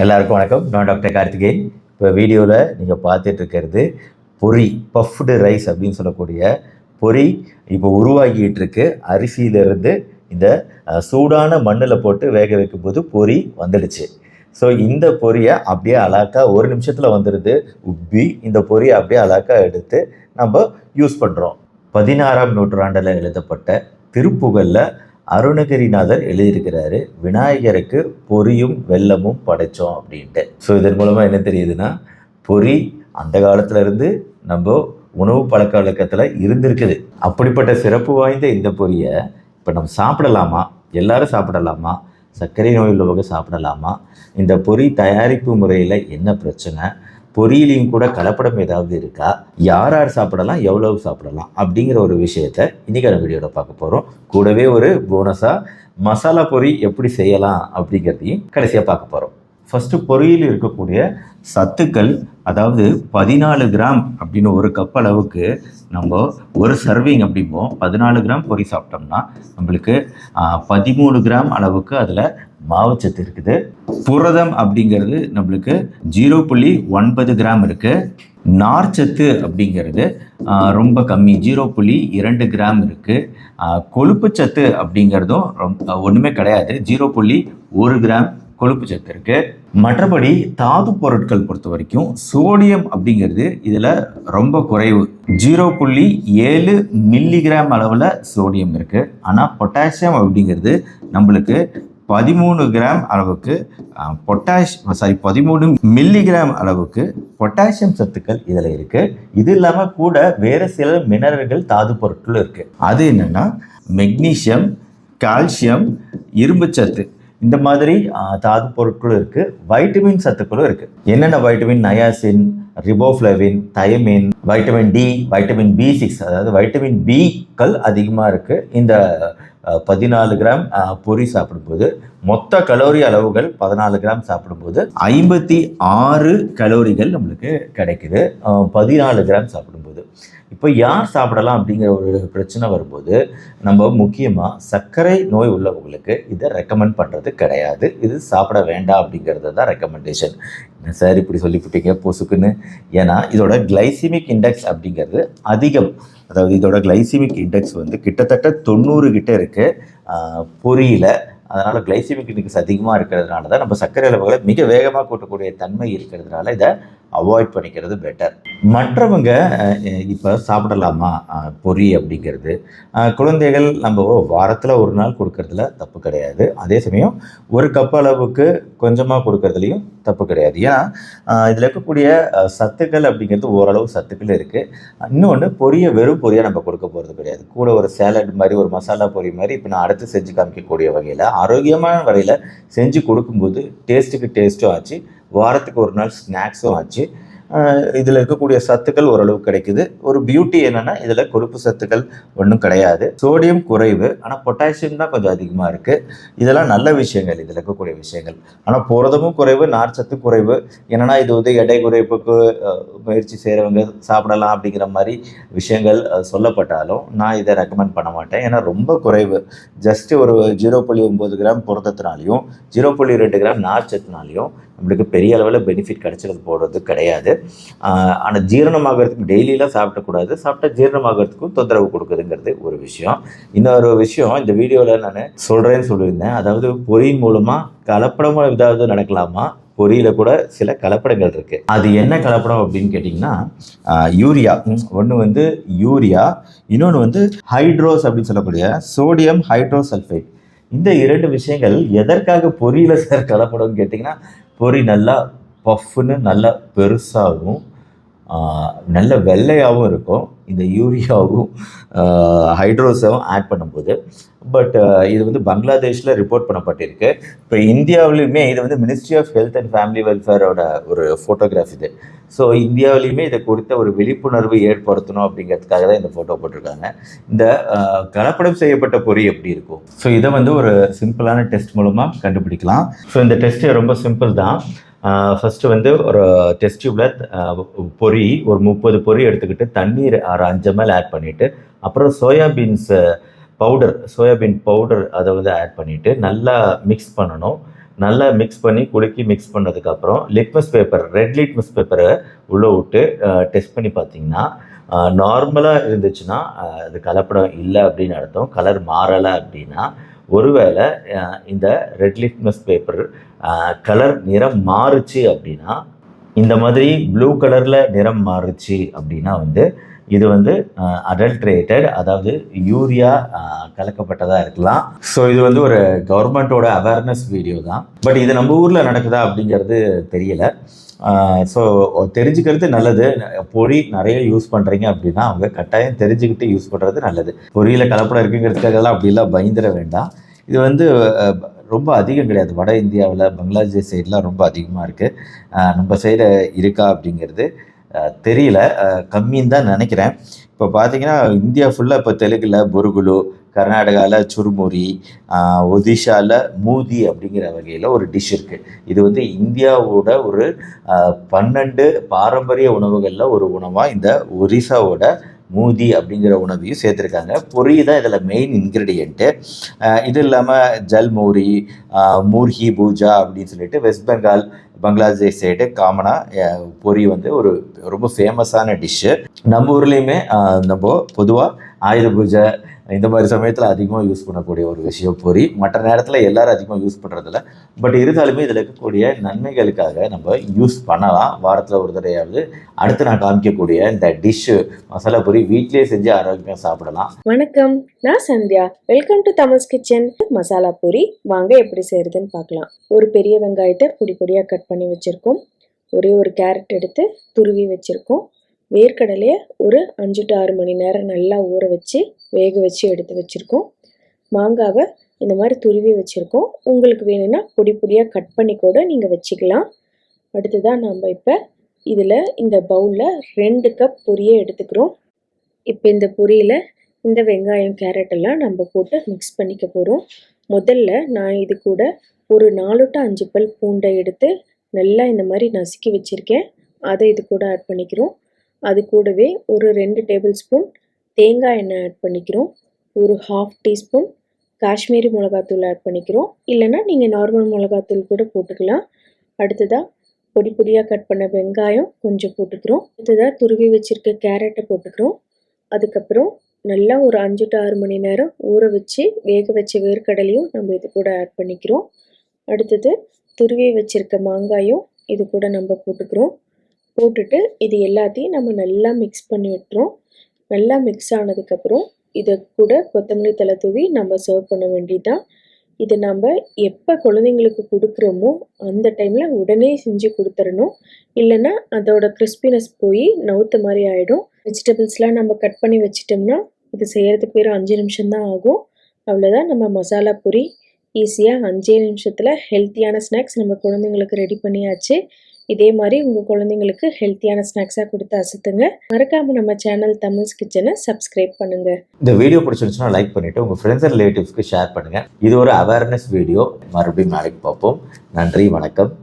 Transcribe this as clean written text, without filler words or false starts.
எல்லாருக்கும் வணக்கம். நான் டாக்டர் கார்த்திகேயன். இப்போ வீடியோவில் நீங்கள் பார்த்துட்டு இருக்கிறது பொரி, பஃப்டு ரைஸ் அப்படின்னு சொல்லக்கூடிய பொரி இப்போ உருவாகிட்டு இருக்கு. அரிசியிலிருந்து இந்த சூடான மண்ணில் போட்டு வேக வைக்கும்போது பொரி வந்துடுச்சு. ஸோ இந்த பொரியை அப்படியே அழகா ஒரு நிமிஷத்தில் வந்துடுது உப்பி. இந்த பொரியை அப்படியே அழகா எடுத்து நம்ம யூஸ் பண்ணுறோம். 16ஆம் நூற்றாண்டில் எழுதப்பட்ட திருப்புகழில் அருணகிரிநாதர் எழுதியிருக்கிறாரு, விநாயகருக்கு பொரியும் வெல்லமும் படைச்சோம் அப்படின்ட்டு. ஸோ இதன் மூலமாக என்ன தெரியுதுன்னா, பொரி அந்த காலத்துல இருந்து நம்ம உணவு பழக்க வழக்கத்தில் இருந்திருக்குது. அப்படிப்பட்ட சிறப்பு வாய்ந்த இந்த பொரியை இப்போ நம்ம சாப்பிடலாமா? எல்லாரும் சாப்பிடலாமா? சர்க்கரை நோய் உள்ளவங்க சாப்பிடலாமா? இந்த பொரி தயாரிப்பு முறையில் என்ன பிரச்சனை? பொரியிலையும் கூட கலப்படம் ஏதாவது இருக்கா? யார் யார் சாப்பிடலாம், எவ்வளவு சாப்பிடலாம் அப்படிங்கிற ஒரு விஷயத்த இன்றைக்கான வீடியோவில் பார்க்க போகிறோம். கூடவே ஒரு போனஸாக மசாலா பொரி எப்படி செய்யலாம் அப்படிங்கிறதையும் கடைசியாக பார்க்க போகிறோம். ஃபஸ்ட்டு பொரியில் இருக்கக்கூடிய சத்துக்கள், அதாவது 14 கிராம் அப்படின்னு ஒரு கப் அளவுக்கு நம்ம ஒரு சர்விங் அப்படிம்போம். 14 கிராம் பொரி சாப்பிட்டோம்னா நம்மளுக்கு 13 கிராம் அளவுக்கு அதில் மாவுச்சத்து இருக்குது. புரதம் அப்படிங்கிறது நம்மளுக்கு 0.9 கிராம் இருக்குது. நார்ச்சத்து அப்படிங்கிறது ரொம்ப கம்மி, 0.2 கிராம் இருக்குது. கொழுப்பு சத்து அப்படிங்கிறதும் ஒன்றுமே கிடையாது, 0.1 கிராம் கொழுப்பு சத்து இருக்கு. மற்றபடி தாது பொருட்கள் பொறுத்த வரைக்கும் சோடியம் அப்படிங்கிறது இதில் ரொம்ப குறைவு, 0.7 மில்லிகிராம் அளவில் சோடியம் இருக்கு. ஆனால் பொட்டாசியம் அப்படிங்கிறது நம்மளுக்கு 13 கிராம் அளவுக்கு 13 மில்லிகிராம் அளவுக்கு பொட்டாசியம் சத்துக்கள் இதில் இருக்கு. இது இல்லாமல் கூட வேறு சில மினரல்கள் தாது பொருட்கள் இருக்கு. அது என்னன்னா மெக்னீசியம், கால்சியம், இரும்பு சத்து, இந்த மாதிரி தாது பொருட்களும் இருக்கு. வைட்டமின் சத்துக்களும் இருக்கு. என்னென்ன vitamin? Niacin, riboflavin, thiamine, vitamin D, vitamin B6, அதாவது வைட்டமின் பிக்கள் அதிகமாக இருக்கு. இந்த 14 கிராம் பொரி சாப்பிடும்போது மொத்த கலோரி அளவுகள் 14 கிராம் சாப்பிடும்போது 56 கலோரிகள் நம்மளுக்கு கிடைக்குது 14 கிராம் சாப்பிடும்போது. இப்போ யார் சாப்பிடலாம் அப்படிங்கிற ஒரு பிரச்சனை வரும்போது நம்ம முக்கியமாக சர்க்கரை நோய் உள்ளவங்களுக்கு இதை ரெக்கமெண்ட் பண்ணுறது கிடையாது. இது சாப்பிட வேண்டாம் அப்படிங்கிறது தான் ரெக்கமெண்டேஷன். சார் இப்படி சொல்லிவிட்டீங்க பொசுக்குன்னு. ஏன்னா இதோட கிளைசிமிக் இண்டெக்ஸ் அப்படிங்கிறது அதிகம். அதாவது இதோட கிளைசிமிக் இண்டெக்ஸ் கிட்டத்தட்ட 90 கிட்ட இருக்குது பொரியில். அதனால் கிளைசிமிக் இண்டெக்ஸ் அதிகமாக இருக்கிறதுனால தான் நம்ம சர்க்கரை அளவுகளை மிக வேகமாக கூட்டக்கூடிய தன்மை இருக்கிறதுனால இதை அவாய்ட் பண்ணிக்கிறது பெட்டர். மற்றவங்க இப்போ சாப்பிடலாமா பொரி அப்படிங்கிறது? குழந்தைகள் நம்ம வாரத்தில் ஒரு நாள் கொடுக்கறதுல தப்பு கிடையாது. அதே சமயம் ஒரு கப் அளவுக்கு கொஞ்சமாக கொடுக்கறதுலையும் தப்பு கிடையாது. ஏன்னா இதில் இருக்கக்கூடிய சத்துக்கள் அப்படிங்கிறது ஓரளவு சத்துக்கள் இருக்குது. இன்னொன்று, பொரியை வெறும் பொரியாக நம்ம கொடுக்க போகிறது கிடையாது. கூட ஒரு சேலட் மாதிரி, ஒரு மசாலா பொரி மாதிரி இப்போ நான் அடுத்து செஞ்சு காமிக்கக்கூடிய வகையில் ஆரோக்கியமான வகையில் செஞ்சு கொடுக்கும்போது டேஸ்ட்டுக்கு டேஸ்ட்டும் ஆச்சு, வாரத்துக்கு ஒரு நாள் ஸ்நாக்ஸும் ஆச்சு. இதில் இருக்கக்கூடிய சத்துக்கள் ஓரளவு கிடைக்குது. ஒரு பியூட்டி என்னென்னா இதில் கொழுப்பு சத்துக்கள் ஒன்றும் கிடையாது. சோடியம் குறைவு, ஆனால் பொட்டாசியம் தான் கொஞ்சம் அதிகமாக இருக்குது. இதெல்லாம் நல்ல விஷயங்கள், இதில் இருக்கக்கூடிய விஷயங்கள். ஆனால் புரதமும் குறைவு, நார்ச்சத்து குறைவு. என்னென்னா இது எடை குறைப்புக்கு முயற்சி செய்கிறவங்க சாப்பிடலாம் அப்படிங்கிற மாதிரி விஷயங்கள் சொல்லப்பட்டாலும் நான் இதை ரெக்கமெண்ட் பண்ண மாட்டேன். ஏன்னா ரொம்ப குறைவு. ஜஸ்ட்டு ஒரு 0.9 கிராம் புரதத்தினாலையும் 0.2 கிராம் நார்ச்சத்துனாலையும் நம்மளுக்கு பெரிய அளவில் பெனிஃபிட் கிடைச்சிறது போடுறது கிடையாது. ஆனால் ஜீரணமாகறதுக்கு டெய்லியெலாம் சாப்பிடக்கூடாது. சாப்பிட்டா ஜீரணமாகறதுக்கும் தொந்தரவு கொடுக்குதுங்கிறது ஒரு விஷயம். இன்னொரு விஷயம் இந்த வீடியோவில் நான் சொல்கிறேன்னு சொல்லியிருந்தேன். அதாவது பொரியின் மூலமாக கலப்படமாக ஏதாவது நடக்கலாமா? பொரியில் கூட சில கலப்படங்கள் இருக்குது. அது என்ன கலப்படம் அப்படின்னு கேட்டிங்கன்னா, யூரியா ஒன்று யூரியா, இன்னொன்று ஹைட்ரோஸ் அப்படின்னு சொல்லக்கூடிய சோடியம் ஹைட்ரோசல்ஃபேட். இந்த 2 விஷயங்கள் எதற்காக பொரியில் சார் கலப்படம்னு கேட்டிங்கன்னா, பொரி நல்லா பஃப்னு நல்லா பெருசாகவும் நல்ல வெள்ளையாகவும் இருக்கும் இந்த யூரியாவும் ஹைட்ரோஸும் ஆட் பண்ணும்போது. பட் இது பங்களாதேஷில் ரிப்போர்ட் பண்ணப்பட்டிருக்கு. இப்போ இந்தியாவிலையுமே இது ministry of health and family வெல்ஃபேரோட ஒரு ஃபோட்டோகிராஃப் இது. ஸோ இந்தியாவிலையுமே இதை குறித்த ஒரு விழிப்புணர்வு ஏற்படுத்தணும் அப்படிங்கிறதுக்காக தான் இந்த ஃபோட்டோ போட்டிருக்காங்க. இந்த கலப்படம் செய்யப்பட்ட பொரி எப்படி இருக்கும்? ஸோ இதை ஒரு சிம்பிளான டெஸ்ட் மூலமாக கண்டுபிடிக்கலாம். ஸோ இந்த டெஸ்ட்டு ரொம்ப சிம்பிள் தான். ஃபஸ்ட்டு ஒரு டெஸ்ட் டியூப்பில் பொரி ஒரு 30 பொரி எடுத்துக்கிட்டு தண்ணீர் 5 ml ஆட் பண்ணிவிட்டு, அப்புறம் சோயாபீன் பவுடர் அதை ஆட் பண்ணிவிட்டு நல்லா மிக்ஸ் பண்ணணும். நல்லா மிக்ஸ் பண்ணி குலுக்கி மிக்ஸ் பண்ணதுக்கப்புறம் லிட்மஸ் பேப்பர், ரெட் லிட்மஸ் பேப்பரை உள்ளே விட்டு டெஸ்ட் பண்ணி பார்த்தீங்கன்னா நார்மலாக இருந்துச்சுன்னா அது கலப்படம் இல்லை அப்படின்னு அர்த்தம். கலர் மாறலை அப்படின்னா ஒருவேளை இந்த ரெட் லிட்மஸ் பேப்பர் கலர் நிறம் மாறுச்சு அப்படின்னா, இந்த மாதிரி ப்ளூ கலரில் நிறம் மாறுச்சு அப்படின்னா இது அடல்ட்ரேட்டட், அதாவது யூரியா கலக்கப்பட்டதாக இருக்கலாம். ஸோ இது ஒரு கவர்மெண்ட்டோட அவேர்னஸ் வீடியோ தான். பட் இது நம்ம ஊரில் நடக்குதா அப்படிங்கிறது தெரியல. ஸோ தெரிஞ்சுக்கிறது நல்லது. பொரி நிறைய யூஸ் பண்ணுறீங்க அப்படின்னா அவங்க கட்டாயம் தெரிஞ்சுக்கிட்டு யூஸ் பண்ணுறது நல்லது. பொரியில் கலப்படம் இருக்குங்கிறதுக்காகலாம் அப்படிலாம் பயந்துட வேண்டாம். இது ரொம்ப அதிகம் கிடையாது. வட இந்தியாவில், பங்களாதேஷ் சைட்லாம் ரொம்ப அதிகமாக இருக்குது. நம்ம சைடு இருக்கா அப்படிங்கிறது தெரியல, கம்மின்னு தான் நினைக்கிறேன். இப்போ பார்த்தீங்கன்னா இந்தியா ஃபுல்லாக இப்போ தெலுங்கில் புருகுலு, கர்நாடகாவில் சுருமுரி, ஒடிஷாவில் மூதி அப்படிங்கிற வகையில் ஒரு டிஷ் இருக்குது. இது இந்தியாவோட ஒரு 12 பாரம்பரிய உணவுகளில் ஒரு உணவாக இந்த ஒரிசாவோட மூதி அப்படிங்கிற உணவையும் சேர்த்துருக்காங்க. பொரி தான் இதில் மெயின் இன்க்ரீடியண்ட்டு. இது இல்லாமல் ஜல்மூரி, மூர்ஹி பூஜா அப்படின்னு சொல்லிட்டு வெஸ்ட் பெங்கால், பங்களாதேஷ் சைடு காமனாக பொரி ஒரு ரொம்ப ஃபேமஸான டிஷ்ஷு. நம்ம ஊர்லேயுமே நம்ம பொதுவாக ஆயுத பூஜை இந்த மாதிரி சமயத்தில் அதிகமாக யூஸ் பண்ணக்கூடிய ஒரு விஷயம் பொரி. மற்ற நேரத்தில் எல்லோரும் அதிகமாக யூஸ் பண்ணுறதில்ல. பட் இருந்தாலுமே இதில் இருக்கக்கூடிய நன்மைகளுக்காக நம்ம யூஸ் பண்ணலாம். வாரத்தில் ஒரு தடையாவது. அடுத்து நான் காமிக்கக்கூடிய இந்த டிஷ்ஷு மசாலா பொரி வீட்டிலே செஞ்சு ஆரோக்கியமாக சாப்பிடலாம். வணக்கம், நான் Sandhya. Welcome to Tamils kitchen. Masala பொரி வாங்க எப்படி செய்யறதுன்னு பார்க்கலாம். ஒரு பெரிய வெங்காயத்தை பொடி பொடியாக கட் பண்ணி வச்சுருக்கோம். ஒரே ஒரு கேரட் எடுத்து துருவி வச்சுருக்கோம். வேர்க்கடலையை ஒரு 5 to 6 மணி நேரம் நல்லா ஊற வச்சு வேக வச்சு எடுத்து வச்சுருக்கோம். மாங்காவை இந்த மாதிரி துருவி வச்சுருக்கோம். உங்களுக்கு வேணும்னா பொடி பொடியாக கட் பண்ணி கூட நீங்கள் வச்சுக்கலாம். அடுத்ததான் நம்ம இப்போ இதில் இந்த பவுலில் 2 கப் பொரியை எடுத்துக்கிறோம். இப்போ இந்த பொரியில் இந்த வெங்காயம், கேரட் எல்லாம் நம்ம போட்டு மிக்ஸ் பண்ணிக்க போகிறோம். முதல்ல நான் இது கூட ஒரு 4 to 5 பல் பூண்டை எடுத்து நல்லா இந்த மாதிரி நசுக்கி வச்சுருக்கேன். அதை இது கூட ஆட் பண்ணிக்கிறோம். அது கூடவே ஒரு 2 டேபிள் ஸ்பூன் தேங்காய் எண்ணெய் ஆட் பண்ணிக்கிறோம். ஒரு 1/2 டீஸ்பூன் காஷ்மீரி மிளகாத்தூள் ஆட் பண்ணிக்கிறோம். இல்லைன்னா நீங்கள் நார்மல் மிளகாத்தூள் கூட போட்டுக்கலாம். அடுத்ததாக பொடி பொடியாக கட் பண்ண வெங்காயம் கொஞ்சம் போட்டுக்கிறோம். அடுத்ததாக துருவி வச்சுருக்க கேரட்டை போட்டுக்கிறோம். அதுக்கப்புறம் நல்லா ஒரு 5 to 6 மணி நேரம் ஊற வச்சு வேக வச்ச வேர்க்கடலையும் நம்ம இது கூட ஆட் பண்ணிக்கிறோம். அடுத்தது துருவி வச்சுருக்க மாங்காயும் இது கூட நம்ம போட்டுக்கிறோம். போட்டுட்டு இது எல்லாத்தையும் நம்ம நல்லா மிக்ஸ் பண்ணி விட்டுறோம். நல்லா மிக்ஸ் ஆனதுக்கப்புறம் இதை கூட கொத்தமல்லி தழை தூவி நம்ம சர்வ் பண்ண வேண்டியதுதான். இதை நம்ம எப்போ குழந்தைங்களுக்கு கொடுக்குறோமோ அந்த டைமில் உடனே செஞ்சு கொடுத்துடணும். இல்லைன்னா அதோட கிறிஸ்பினஸ் போய் நவுத்த மாதிரி ஆகிடும். வெஜிடபிள்ஸ்லாம் நம்ம கட் பண்ணி வச்சிட்டோம்னா இது செய்கிறதுக்கு வெறும் 5 நிமிஷம்தான் ஆகும். அவ்வளோதான், நம்ம மசாலா பொரி ஈஸியாக 5 நிமிஷத்தில் ஹெல்த்தியான ஸ்நாக்ஸ் நம்ம குழந்தைங்களுக்கு ரெடி பண்ணியாச்சு. இதே மாதிரி உங்கள் குழந்தைங்களுக்கு ஹெல்த்தியான ஸ்நாக்ஸாக கொடுத்து அசத்துங்க. மறக்காமல் நம்ம சேனல் தமிழ்ஸ் கிச்சனை சப்ஸ்கிரைப் பண்ணுங்கள். இந்த வீடியோ பிடிச்சிருந்துச்சுன்னா லைக் பண்ணிவிட்டு உங்கள் ஃப்ரெண்ட்ஸ் அண்ட் ரிலேட்டிவ்ஸ்க்கு ஷேர் பண்ணுங்கள். இது ஒரு அவேர்னஸ் வீடியோ. மறுபடியும் நாளைக்கு பார்ப்போம். நன்றி, வணக்கம்.